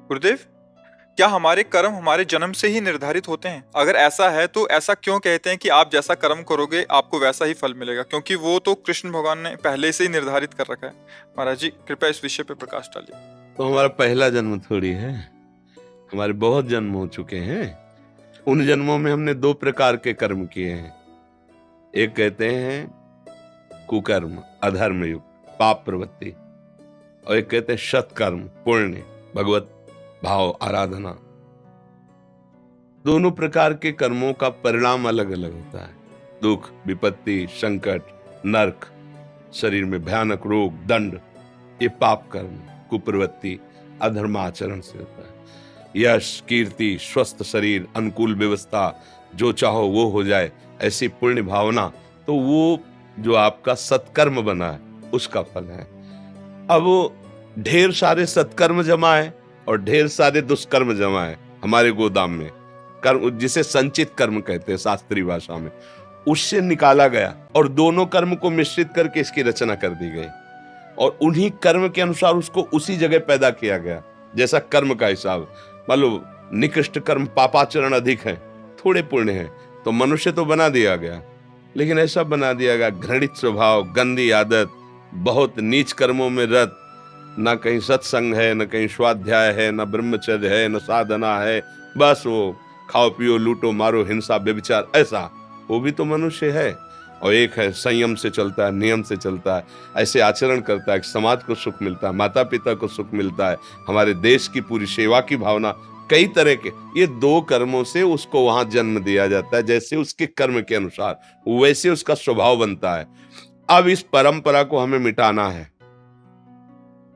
गुरुदेव, क्या हमारे कर्म हमारे जन्म से ही निर्धारित होते हैं? अगर ऐसा है तो ऐसा क्यों कहते हैं कि आप जैसा कर्म करोगे आपको वैसा ही फल मिलेगा? क्योंकि वो तो कृष्ण भगवान ने पहले से ही निर्धारित कर रखा है। महाराज जी, कृपया इस विषय पे प्रकाश डालिए। तो हमारा पहला जन्म थोड़ी है, हमारे बहुत जन्म हो चुके हैं। उन जन्मों में हमने दो प्रकार के कर्म किए हैं। एक कहते हैं कुकर्म, अधर्म युक्त पाप प्रवृत्ति, और एक कहते हैं सत्कर्म, पुण्य, भगवत भाव, आराधना। दोनों प्रकार के कर्मों का परिणाम अलग अलग होता है। दुख, विपत्ति, संकट, नरक, शरीर में भयानक रोग, दंड, ये पाप कर्म, कुप्रवृत्ति, अधर्माचरण से होता है। यश, कीर्ति, स्वस्थ शरीर, अनुकूल व्यवस्था, जो चाहो वो हो जाए, ऐसी पुण्य भावना, तो वो जो आपका सत्कर्म बना है उसका फल है। अब वो ढेर सारे सत्कर्म जमा है और ढेर सारे दुष्कर्म जमा है हमारे गोदाम में। कर्म जिसे संचित कर्म कहते हैं शास्त्रीय भाषा में, उससे निकाला गया और दोनों कर्म को मिश्रित करके इसकी रचना कर दी गई और उन्हीं कर्म के अनुसार उसको उसी जगह पैदा किया गया। जैसा कर्म का हिसाब, मान लो निकृष्ट कर्म, पापाचरण अधिक है, थोड़े पुण्य है, तो मनुष्य तो बना दिया गया, लेकिन ऐसा बना दिया गया घृणित स्वभाव, गंदी आदत, बहुत नीच कर्मों में रत, ना कहीं सत्संग है, न कहीं स्वाध्याय है, न ब्रह्मचर्य है, न साधना है, बस वो खाओ पियो लूटो मारो, हिंसा, व्यभिचार, ऐसा। वो भी तो मनुष्य है। और एक है संयम से चलता है, नियम से चलता है, ऐसे आचरण करता है कि समाज को सुख मिलता है, माता पिता को सुख मिलता है, हमारे देश की पूरी सेवा की भावना, कई तरह के। ये दो कर्मों से उसको वहां जन्म दिया जाता है, जैसे उसके कर्म के अनुसार वैसे उसका स्वभाव बनता है। अब इस परंपरा को हमें मिटाना है,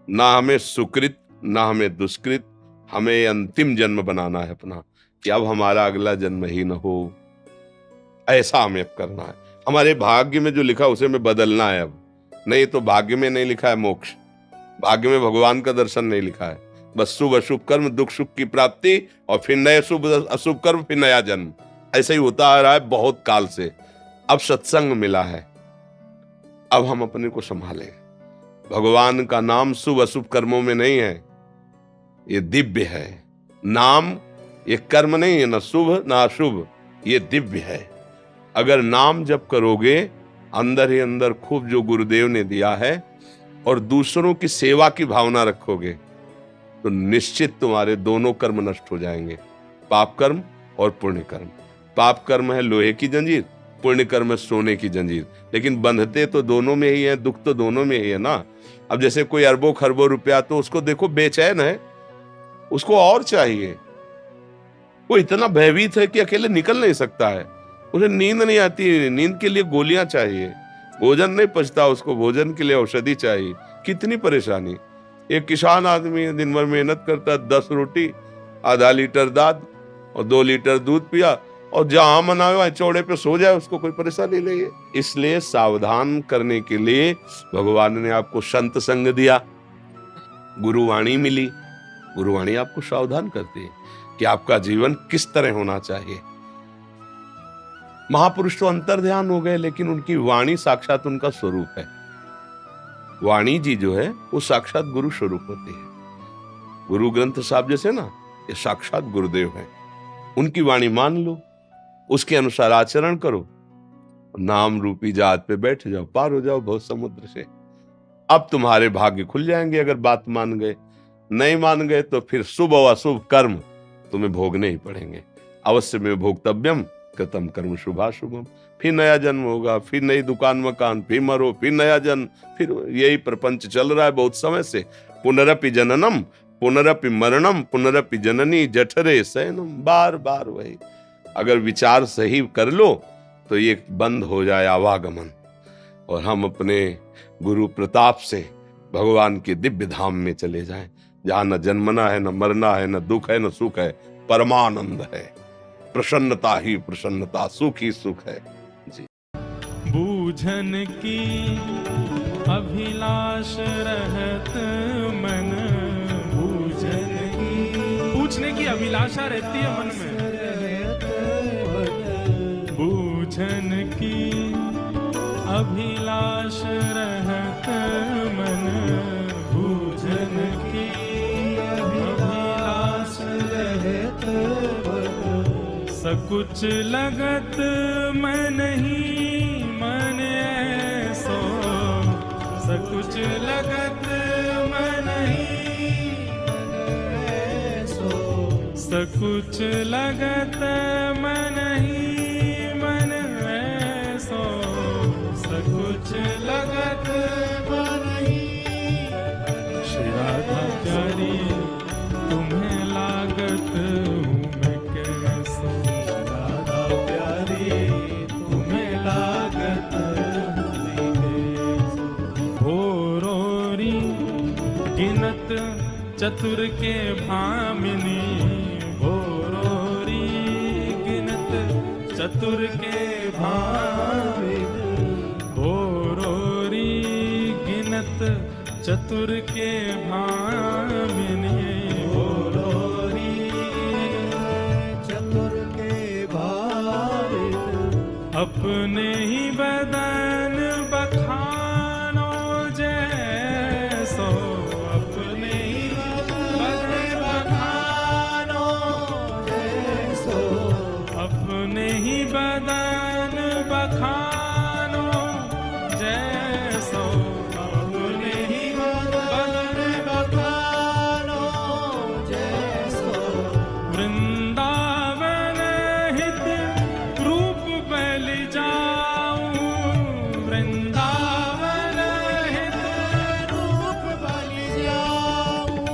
ना हमें सुकृत ना हमें दुष्कृत, हमें अंतिम जन्म बनाना है अपना, कि अब हमारा अगला जन्म ही न हो, ऐसा हमें अब करना है। हमारे भाग्य में जो लिखा उसे हमें बदलना है। अब नहीं तो भाग्य में नहीं लिखा है मोक्ष, भाग्य में भगवान का दर्शन नहीं लिखा है, बस शुभ अशुभ कर्म, दुख सुख की प्राप्ति, और फिर नए शुभ अशुभ कर्म, फिर नया जन्म। ऐसा ही होता आ रहा है बहुत काल से। अब सत्संग मिला है, अब हम अपने को संभालें। भगवान का नाम शुभ अशुभ कर्मों में नहीं है, ये दिव्य है नाम, ये कर्म नहीं है, ना शुभ ना अशुभ, ये दिव्य है। अगर नाम जप करोगे अंदर ही अंदर खूब जो गुरुदेव ने दिया है और दूसरों की सेवा की भावना रखोगे, तो निश्चित तुम्हारे दोनों कर्म नष्ट हो जाएंगे, पाप कर्म और पुण्य कर्म। पाप कर्म है लोहे की जंजीर, पुण्य कर्म है सोने की जंजीर, लेकिन बंधते तो दोनों में ही है, दुख तो दोनों में ही है ना। अब जैसे कोई अरबों खरबों रुपया, तो उसको देखो बेचैन है, उसको और चाहिए, वो इतना भयभीत है कि अकेले निकल नहीं सकता है, उसे नींद नहीं आती, नींद के लिए गोलियां चाहिए, भोजन नहीं पचता उसको, भोजन के लिए औषधि चाहिए, कितनी परेशानी। एक किसान आदमी दिन भर मेहनत करता, 10 रोटी, आधा लीटर दाद और 2 लीटर दूध पिया, और जहां मना हुआ चौड़े पे सो जाए, उसको कोई परेशानी नहीं है। इसलिए सावधान करने के लिए भगवान ने आपको संत संग दिया, गुरुवाणी मिली। गुरुवाणी आपको सावधान करती है कि आपका जीवन किस तरह होना चाहिए। महापुरुष तो अंतर्ध्यान हो गए, लेकिन उनकी वाणी साक्षात उनका स्वरूप है। वाणी जी जो है वो साक्षात गुरु स्वरूप होती है। गुरु ग्रंथ साहब जैसे ना, ये साक्षात गुरुदेव है। उनकी वाणी मान लो, उसके अनुसार आचरण करो, नाम रूपी जहाज पे बैठ जाओ, पार हो जाओ बहुत समुद्र से। अब तुम्हारे भाग्य खुल जाएंगे अगर बात मान गए। नहीं मान गए तो फिर शुभ और अशुभ कर्म तुम्हें भोगने ही पड़ेंगे। अवश्य में भोक्तव्यम कृतम कर्म शुभाशुभम। फिर नया जन्म होगा, फिर नई दुकान मकान, फिर मरो, फिर नया जन्म, फिर यही प्रपंच चल रहा है बहुत समय से। पुनरपि जननम पुनरपि मरणम पुनरपि जननी जठरे शयनम, बार बार वही। अगर विचार सही कर लो तो ये बंद हो जाए आवागमन, और हम अपने गुरु प्रताप से भगवान के दिव्य धाम में चले जाएं, जहां न जन्मना है, न मरना है, न दुख है, न सुख है, परमानंद है, प्रसन्नता ही प्रसन्नता, सुख ही सुख है जी। बूझन की अभिलाष रहत मन, बूझन की, पूछने की अभिलाषा रहती है मन में, बूझन की अभिलाष रहत मन, बूझन की अभिलाष सकुच लगत मैं नहीं मन ऐसो, सकुच लगत मैं नहीं ऐसो, सकुच लगत मैं नहीं मन ऐसो, सकुच लगत मैं नहीं। श्री राधा प्यारी तुम्हें लागत हूँ मैं कैसो, राधा प्यारी तुम्हें लागत हूँ मैं कैसो। भोरोरी गिनत चतुर के भामिनी, भोरोरी गिनत चतुर के भामिनी, भोरोरी गिनत चतुर के भामिनी, भोरोरी चतुर के भामिनी। अपने ही बदन बखानो जैसो, अपने ही बदन बखानो जैसो, अपने ही बदन बखानो जैसो, अपने ही बदन बखानो जैसो। वृंदावन हित रूप बल जाऊं, वृंदावन हित रूप बल जाऊं,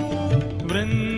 वृंदावन